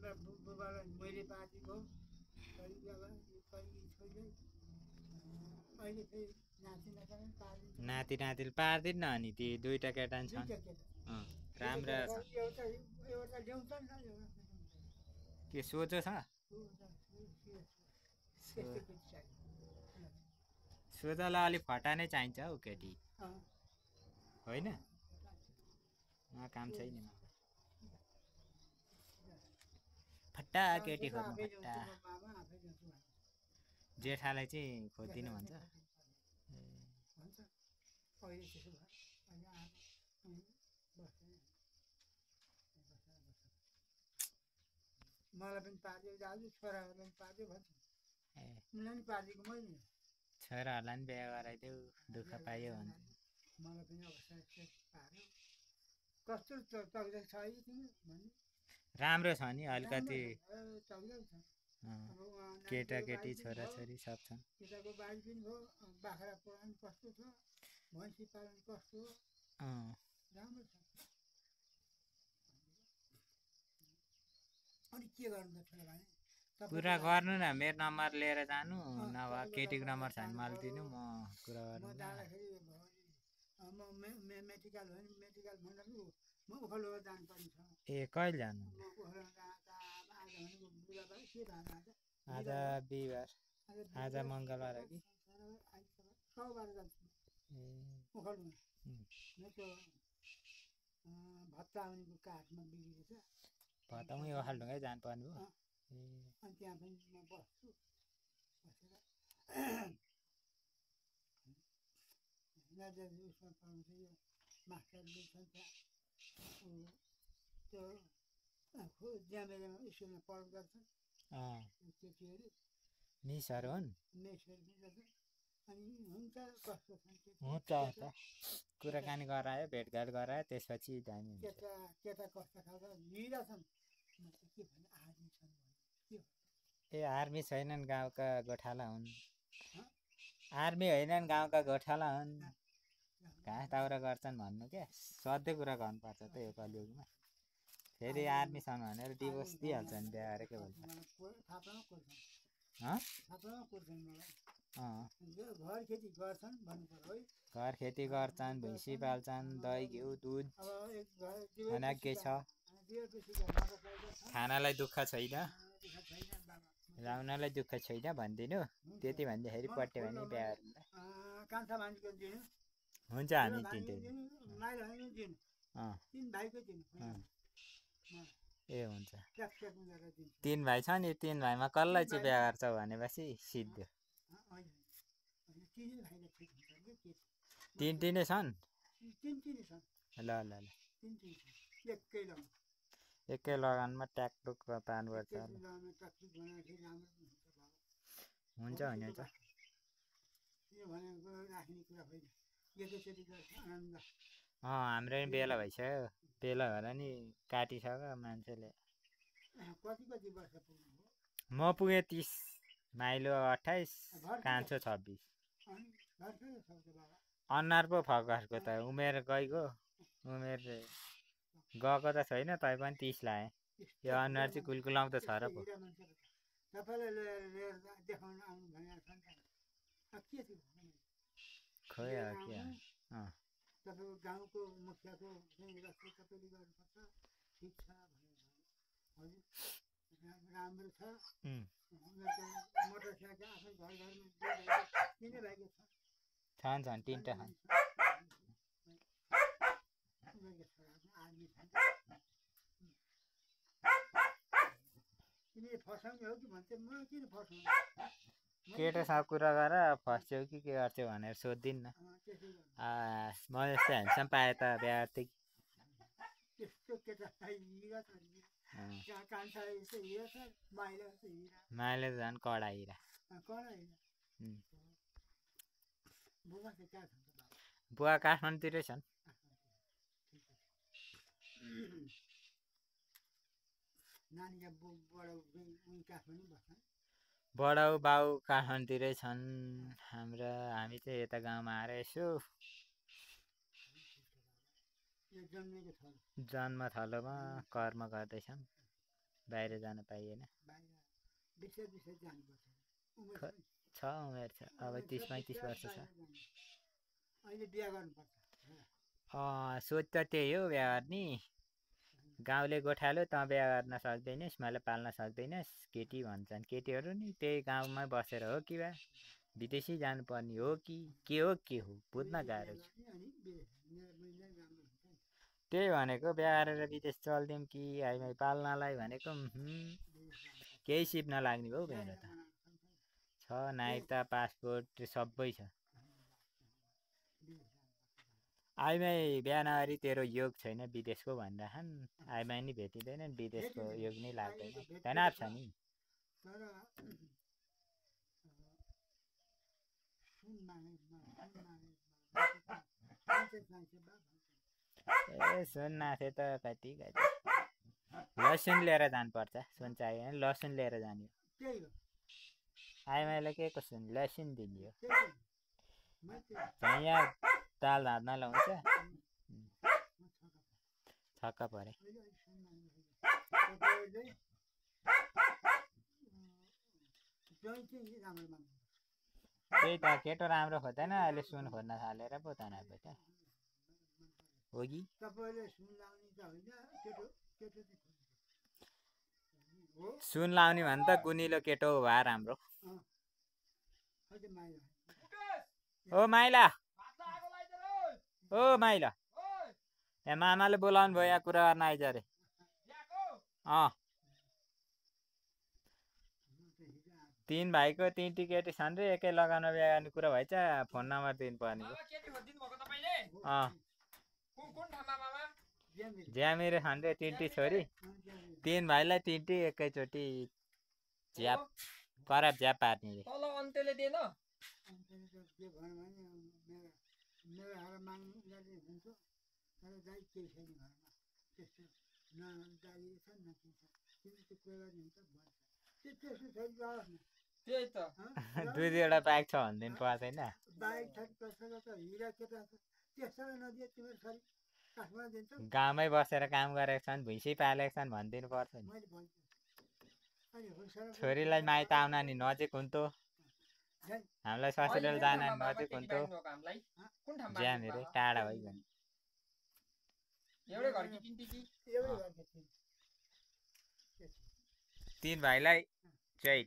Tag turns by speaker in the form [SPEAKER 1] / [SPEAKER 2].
[SPEAKER 1] बुबालाई मैले पार्टीको कहिले छोइले अहिले फेरि
[SPEAKER 2] नाति नातिले पार्दिन्न अनि ती दुईटा केटा छन् राम्रा छन् के सोझो छ सोझोलाई अलिक फटा नै चाहिन्छ हौ केटी होइन काम छैन फट्टा केटी खोज्नु फट्टा जेठालाई चाहिँ खोजिदिनु भन्छ
[SPEAKER 1] मलाई पनि पार्दै दाजु छोराहरूलाई पनि पार्दै भन्छ उनीलाई पनि पार्दिएको मैले
[SPEAKER 2] छोराहरूलाई पनि बिहा गराइदेऊ दुःख पाइयो भन्छ
[SPEAKER 1] मलाई पनि अवस्था पार्यो कस्तो तग्दा छ है तिमी भन्ने
[SPEAKER 2] राम्रो छ नि अलिकति केटाकेटी छोराछोरी सब छन्
[SPEAKER 1] केटाको बारी पनि भयो बाख्रा पालन कस्तो छ भैँसी पालन कस्तो राम्रो छ अनि के गर्नु त छोरा भाइ
[SPEAKER 2] कुरा गर्नु न मेरो नम्बर लिएर जानु नभए केटीको नम्बर छ भने मलाई दिनु म कुरा गर्नु
[SPEAKER 1] म जाँदाखेरि म मेडिकल हो नि मेडिकल भन्दा पनि म उखलो जानुपर्ने छ
[SPEAKER 2] ए कहिले जानु
[SPEAKER 1] म उखलो
[SPEAKER 2] आज बिहिबार आज मङ्गलबार हो कि
[SPEAKER 1] सोमबार जान्छु उखलमा मेरो भत्ता आउनेको काठमा बिग्रेको छ
[SPEAKER 2] भत्तामै ओखालढुङ्गै जानुपर्ने भयो
[SPEAKER 1] अनि त्यहाँ पनि म बस्छु बसेर उसमा पाउँछ यो मास्टरले छ त्यहाँ त्यो ज्यामेरमा स्कुलमा पढ गर्छन् केटीहरू
[SPEAKER 2] मिसहरू हुन्
[SPEAKER 1] मिसहरू गर्छन् अनि हुन्छ कस्तो
[SPEAKER 2] हुन्छ हुन्छ कुराकानी गरायो भेटघाट गरायो त्यसपछि दामी हुन्छ
[SPEAKER 1] केटा केटा कस्तो खालको लिडा छन् के भन्ने आर्मी छन्
[SPEAKER 2] ए आर्मी छैनन् गाउँका गोठाला हुन् आर्मी होइनन् गाउँका गोठाला हुन् घाँस दाउरा गर्छन् भन्नु क्या सधैँ कुरा गर्नुपर्छ त यो कलियुगमा फेरि आर्मी छन् भनेर डिभोर्स दिइहाल्छ नि बिहा गरेकै भन्छ
[SPEAKER 1] घर खेती गर्छन् भन्नु पर्यो है
[SPEAKER 2] घर खेती गर्छन् भैँसी पाल्छन् दही घिउ दुध अनेक केही छ खानालाई दुःख छैन लाउनलाई दुःख छैन भनिदिनु त्यति भन्दाखेरि पट्यो भने बिहा हुन्छ हामी ए हुन्छ 3 भाइ छ नि 3 भाइमा कसलाई चाहिँ बिहा गर्छ भनेपछि सिद्धो 3 नै छन् ल ल ल एकै लगानमा ट्याकटुक पार्नुपर्छ हुन्छ भने त हाम्रो नि बेला भइसक्यो बेला भएर नि काटिसक्यो मान्छेले म पुगेँ 30 माइलो 28 कान्छो 26 अनुहार पो फर्को त उमेर गइगयो उमेर गएको त छैन तै पनि 30 लाएँ यो अनुहार चाहिँ कुलकुलाउँदो छ र पो खोइ के
[SPEAKER 1] तपाईँको गाउँको मुखियाको तपाईँले गर्नुपर्छ ठिक छ हजुर राम्रो छ मोटरसाइकल आफ्नो घर घरमा किने भएको
[SPEAKER 2] छन् 3टा छन्
[SPEAKER 1] तिमीले फसाउने हो कि भन्छ म किन फसाउनु
[SPEAKER 2] केटासँग कुरा गर फस्छौ कि के गर्छौ भनेर सोधिदिन् न म जस्तो ह्यान्डसम पाए त बिहा गर्थेँ
[SPEAKER 1] त्यस्तो केटा
[SPEAKER 2] माइले त झन् कडा हिरा बुवा काठमाडौँतिरै छन् बडाउ बाउ काठमाडौँतिरै छन् हाम्रो हामी चाहिँ यता गाउँमा आएर यसो जन्मथलोमा कर्म गर्दैछन् बाहिर जान पाइएन छ उमेर छ अब 30-35 वर्ष छ
[SPEAKER 1] अहिले बिहा गर्नुपर्छ
[SPEAKER 2] सोच त त्यही हो बिहा गर्ने गाउँले गोठालो त बिहा गर्न सक्दैनस् मलाई पाल्न सक्दैनस् केटी भन्छन् केटीहरू नि त्यही गाउँमै बसेर हो कि बा विदेशी जानुपर्ने हो कि के हो बुझ्न गाह्रो छ त्यही भनेको बिहा गरेर विदेश चल्दिउँ कि हामीलाई पाल्नलाई भनेको केही सिप नलाग्ने भयो मेरो त छ नागरिकता पासपोर्ट सबै छ आइमाई बिहा नगरी तेरो योग छैन विदेशको भन्दाखेरि आइमाई नि भेटिँदैन विदेशको योग नै लाग्दैन तनाव छ नि ए सुन नाथे त कति लसुन लिएर जानुपर्छ सुन चाहियो भने लसुन लिएर जाने आइमाईलाई के को सुन लसुन दिने हो यहाँ दाल भात नलाउँछ छक्क परे त्यही त केटो राम्रो खोज्दैन अहिले सुन खोज्न थालेर पो तनाव भयो त हो कि सुन लाउने भने त गुनिलो केटो भए राम्रो ओ माइला ए मामाले बोलाउनु भयो यहाँ कुरा गर्न आइज अरे तीन भाइको तीनटी केटी छन् रे एकै लगाउन बिहा गर्ने कुरा भएछ फोन नम्बर दिनु पर्ने ज्यामिरे छन् रे तीनटी छोरी तीन भाइलाई तीनटी एकैचोटि झ्याप कराप झ्याप पार्ने रे दुईवटा बाइक छ भनिदिनु पर्दैन गाउँमै बसेर काम गरेका छन् भुइँसी पालेका छन् भनिदिनु पर्छ नि छोरीलाई माइत आउन नि नजिक हुन्थ्यो हामीलाई ससुराल जान नजिक हुन्थ्यो ज्यामिरे टाढा भइगयो तीन भाइलाई चाहिँ